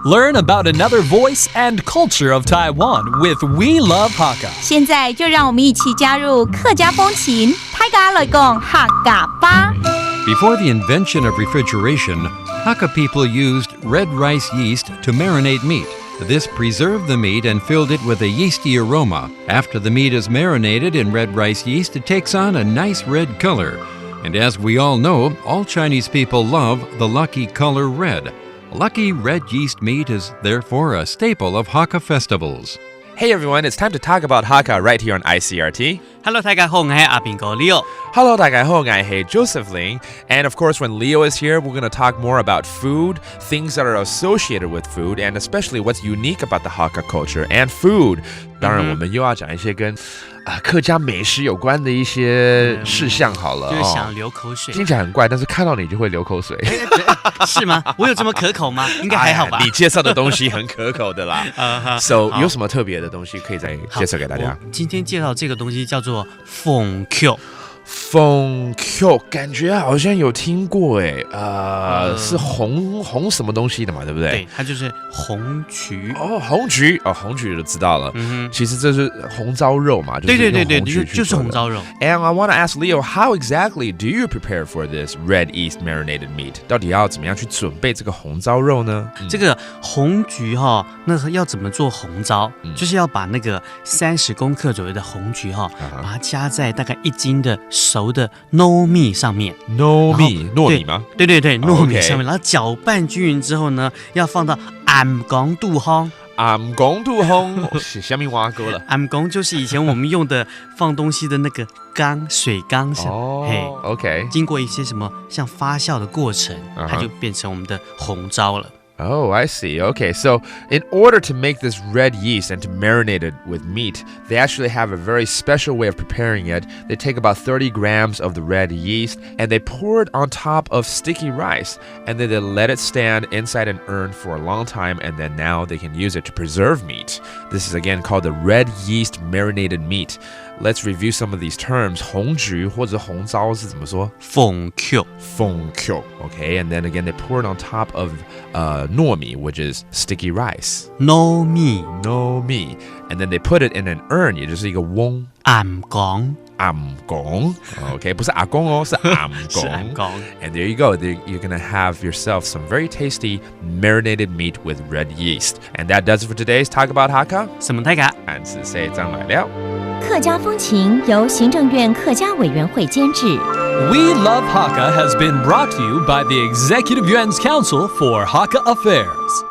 Learn about another voice and culture of Taiwan with We Love Hakka. 现在就让我们一起加入客家风情，大家来讲客家吧。Before the invention of refrigeration, Hakka people used red rice yeast to marinate meat. This preserved the meat and filled it with a yeasty aroma. After the meat is marinated in red rice yeast, it takes on a nice red color. And as we all know, all Chinese people love the lucky color red. Lucky red yeast meat is therefore a staple of Hakka festivals. Hey everyone, it's time to talk about Hakka right here on Icrt. Hello， 大家好，我係阿邊個 Leo。Hello, 大家好，我係 Josephine. And of course, when Leo is here, we're going to talk more about food, things that are associated with food, and especially what's unique about the Hakka culture and food. 当然，我们又要讲一些跟客家美食有关的一些事项好了。就是想流口水。听起来很怪，但是看到你就会流口水。是吗？我有这么可口吗？应该还好吧。你介绍的东西很可口的啦。So 有什么特别的东西可以再介绍给大家？今天介绍这个东西叫做凤 Q。凤 Q 感觉好像有听过诶，是红什么东西的嘛，对不对？对，它就是红曲。红曲就知道了。其实这是红糟肉嘛，对，就是红糟肉。And I want to ask Leo, how exactly do you prepare for this red yeast marinated meat? 到底要怎么样去准备这个红糟肉呢？这个红菊那要怎么做红糟？就是要把那个30公克左右的红菊把它加在大概1斤的熟的糯米上面。糯米吗？对，糯米上面，然后搅拌均匀之后呢，要放到暗缸度烘。暗缸度烘是下面挖沟了。暗缸就是以前我们用的放东西的那个缸，水缸上。OK。经过一些什么像发酵的过程，它就变成我们的红糟了。Oh, I see. Okay, so in order to make this red yeast and to marinate it with meat, they actually have a very special way of preparing it. They take about 30 grams of the red yeast and they pour it on top of sticky rice, and then they let it stand inside an urn for a long time, and then now they can use it to preserve meat. This is again called the red yeast marinated meat. Let's review some of these terms. 红菊或者红糟是怎么说？凤 Q. Okay, and then again they pour it on top of糯米, which is sticky rice. 糯米 and then they put it in an urn, 也就是一个瓮。暗缸 Okay, 不是阿公哦，是暗缸。And there you go. You're going to have yourself some very tasty marinated meat with red yeast. And that does it for today's Talk About Hakka. 什么大家？俺是谁张来了？客家风情由行政院客家委员会监制。We Love Hakka has been brought to you by the Executive Yuan's Council for Hakka Affairs.